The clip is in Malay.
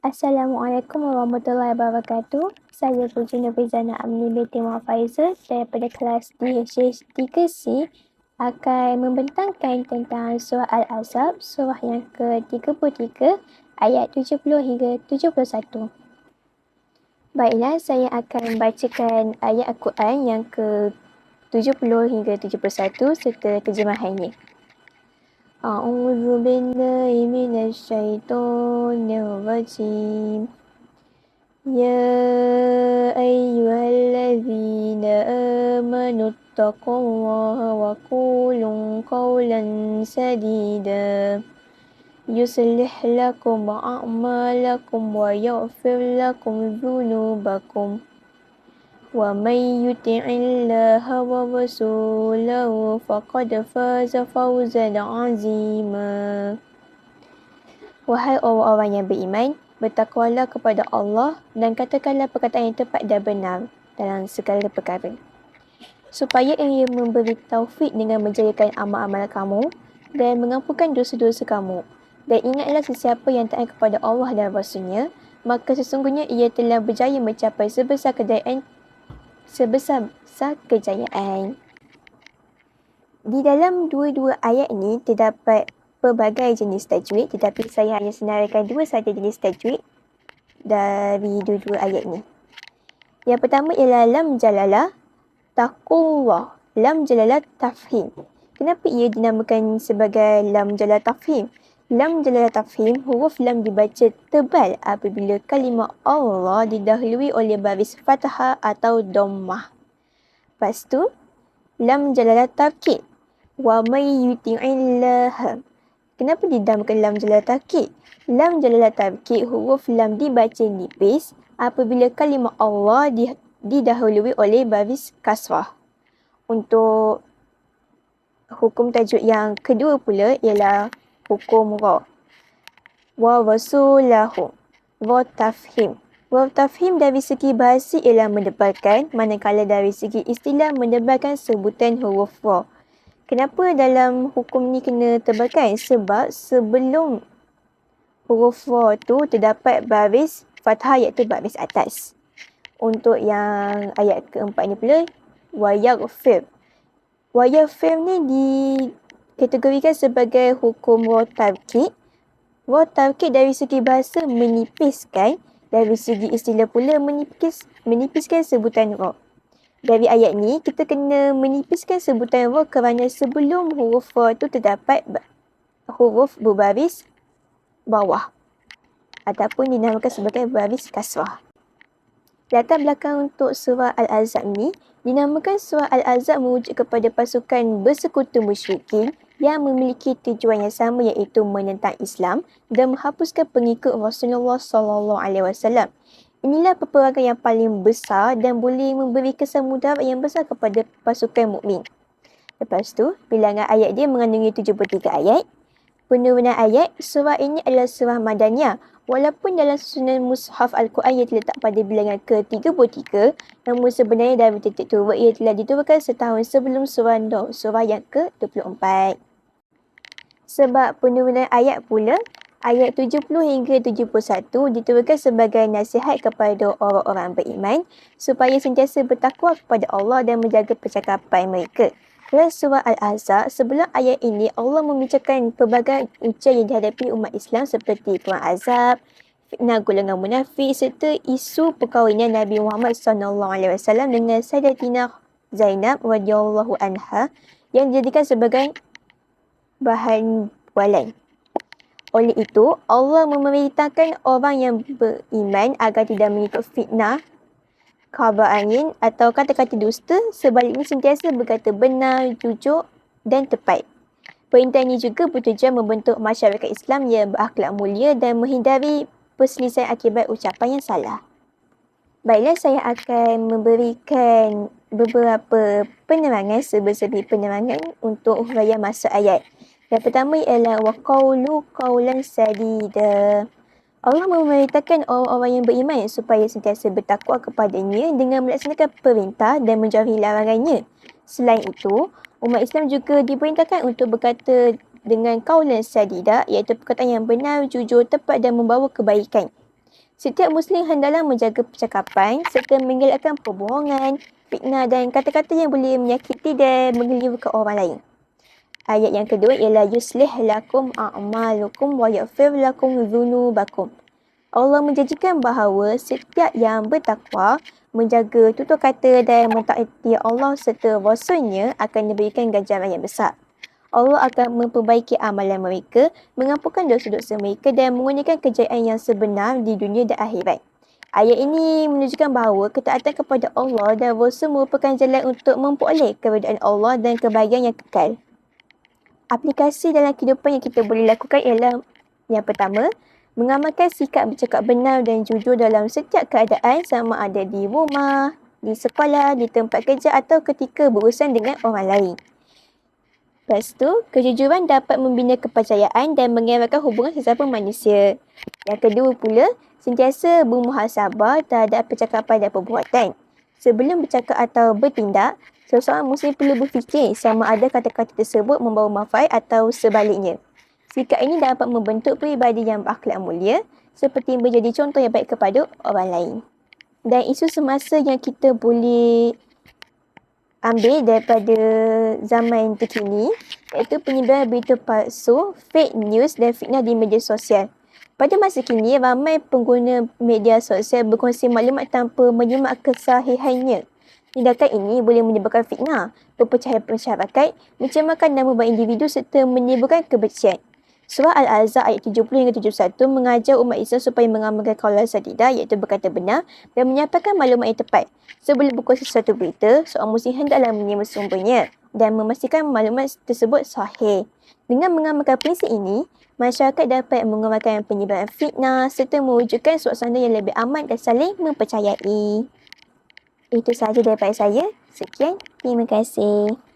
Assalamualaikum warahmatullahi wabarakatuh. Saya Puji Nurfizana Amni binti Muhammad Faizal daripada kelas D3C akan membentangkan tentang surah Al-Ahzab, surah yang ke-33 ayat 70 hingga 71. Baiklah, saya akan membacakan ayat Al-Quran yang ke-70 hingga 71 serta terjemahannya. A'udzu billahi minasyaitonir rajim. Ya ayyuhallazina amanu taqullaha wa qulu qawlan sadida. Yuslih lakum a'malakum wa yaghfir lakum dhunubakum. Wa may yuti'illaha wa rasulahu faqad faza fawzan 'azima. Wahai orang-orang yang beriman, bertakwalah kepada Allah dan katakanlah perkataan yang tepat dan benar dalam segala perkara, supaya Ia memberi taufik dengan menjayakan amal-amal kamu dan mengampunkan dosa-dosa kamu. Dan ingatlah sesiapa yang taat kepada Allah dan Rasul-Nya, maka sesungguhnya ia telah berjaya mencapai sebesar kejayaan. Di dalam dua-dua ayat ini terdapat pelbagai jenis tajwid, tetapi saya hanya senaraikan dua sahaja jenis tajwid dari dua-dua ayat ini. Yang pertama ialah lam jalalah taqullah. Lam jalalah tafhim. Kenapa ia dinamakan sebagai lam jalalah tafhim? Lam jalalah tafhim, huruf lam dibaca tebal apabila kalimah Allah didahului oleh baris fathah atau dhammah. Lepas tu, lam jalalah taukid. Wa may yuti'illah. Kenapa dinamakan lam jalalah taukid? Lam jalalah taukid, huruf lam dibaca nipis apabila kalimah Allah didahului oleh baris kasrah. Untuk hukum tajwid yang kedua pula ialah hukum ra. Wa rasulahu. Wa tafhim. Wa tafhim dari segi bahasa ialah mendebarkan, manakala dari segi istilah mendebarkan sebutan huruf ra. Kenapa dalam hukum ni kena tebarkan? Sebab sebelum huruf ra tu terdapat baris fathah iaitu baris atas. Untuk yang ayat keempat ni pula, wa yaghfir. Wa yaghfir ni dikategorikan sebagai hukum ra taukid. Ra taukid dari segi bahasa menipiskan, dari segi istilah pula menipiskan sebutan ra. Dari ayat ni kita kena menipiskan sebutan ra kerana sebelum huruf ra tu terdapat huruf berbaris bawah ataupun dinamakan sebagai baris kasrah. Latar belakang untuk surah Al-Ahzab ni dinamakan surah Al-Ahzab merujuk kepada pasukan bersekutu musyrikin yang memiliki tujuan yang sama iaitu menentang Islam dan menghapuskan pengikut Rasulullah SAW. Inilah peperangan yang paling besar dan boleh memberi kesan mudarat yang besar kepada pasukan mukmin. Lepas tu, bilangan ayat dia mengandungi 73 ayat. Penurunan ayat, surah ini adalah surah Madaniyah. Walaupun dalam susunan mushaf Al-Quran ia terletak pada bilangan ke-33, namun sebenarnya dari titik turun ia telah diturunkan setahun sebelum surah Nur, surah yang ke-24. Sebab penurunan ayat pula, ayat 70 hingga 71 diturunkan sebagai nasihat kepada orang-orang beriman supaya sentiasa bertakwa kepada Allah dan menjaga percakapan mereka. Dalam surah Al-Ahzab, sebelum ayat ini Allah membincangkan pelbagai ujian yang dihadapi umat Islam seperti perang azab, fitnah golongan munafik serta isu perkahwinan Nabi Muhammad SAW dengan Sayyidatina Zainab radhiyallahu anha yang dijadikan sebagai bahan bualan. Oleh itu, Allah memerintahkan orang yang beriman agar tidak mengikut fitnah, khabar angin atau kata-kata dusta, sebaliknya sentiasa berkata benar, jujur dan tepat. Perintah ini juga bertujuan membentuk masyarakat Islam yang berakhlak mulia dan menghindari perselisihan akibat ucapan yang salah. Baiklah, saya akan memberikan beberapa penerangan, serba-serbi penerangan untuk huraian maksud ayat. Yang pertama ialah wa qawlu qawlan sadida. Allah memerintahkan orang-orang yang beriman supaya sentiasa bertakwa kepadanya dengan melaksanakan perintah dan menjauhi larangannya. Selain itu, umat Islam juga diperintahkan untuk berkata dengan qawlan sadida, iaitu perkataan yang benar, jujur, tepat dan membawa kebaikan. Setiap Muslim hendaklah menjaga percakapan serta mengelakkan perbohongan, fitnah dan kata-kata yang boleh menyakiti dan mengelirukan orang lain. Ayat yang kedua ialah yuslih lakum a'malukum wa yaghfir lakum dzunubakum. Allah menjanjikan bahawa setiap yang bertakwa, menjaga tutur kata dan mentaati Allah serta Rasulnya akan diberikan ganjaran yang besar. Allah akan memperbaiki amalan mereka, mengampunkan dosa-dosa mereka dan mengurniakan kejayaan yang sebenar di dunia dan akhirat. Ayat ini menunjukkan bahawa ketaatan kepada Allah dan Rasul merupakan jalan untuk memperoleh keridaan Allah dan kebahagiaan yang kekal. Aplikasi dalam kehidupan yang kita boleh lakukan ialah yang pertama, mengamalkan sikap bercakap benar dan jujur dalam setiap keadaan sama ada di rumah, di sekolah, di tempat kerja atau ketika berurusan dengan orang lain. Lepas tu, kejujuran dapat membina kepercayaan dan mengeratkan hubungan sesama manusia. Yang kedua pula, sentiasa bermuhasabah terhadap percakapan dan perbuatan. Sebelum bercakap atau bertindak, seseorang mesti perlu berfikir sama ada kata-kata tersebut membawa manfaat atau sebaliknya. Sikap ini dapat membentuk peribadi yang berakhlak mulia seperti menjadi contoh yang baik kepada orang lain. Dan isu semasa yang kita boleh ambil daripada zaman terkini iaitu penyebaran berita palsu, fake news dan fitnah di media sosial. Pada masa kini, ramai pengguna media sosial berkongsi maklumat tanpa menyimak kesahihannya. Tindakan ini boleh menyebabkan fitnah, perpecahan masyarakat, mencemarkan nama baik individu serta menimbulkan kebencian. Surah Al-Ahzab ayat 70 hingga 71 mengajar umat Islam supaya mengamalkan qaula sadida iaitu berkata benar dan menyampaikan maklumat yang tepat. Sebelum berkongsi sesuatu berita, seorang muslim hendaklah menyimak sumbernya dan memastikan maklumat tersebut sahih. Dengan mengamalkan prinsip ini, masyarakat dapat mengurangkan penyebaran fitnah serta mewujudkan suasana yang lebih aman dan saling mempercayai. Itu sahaja daripada saya. Sekian. Terima kasih.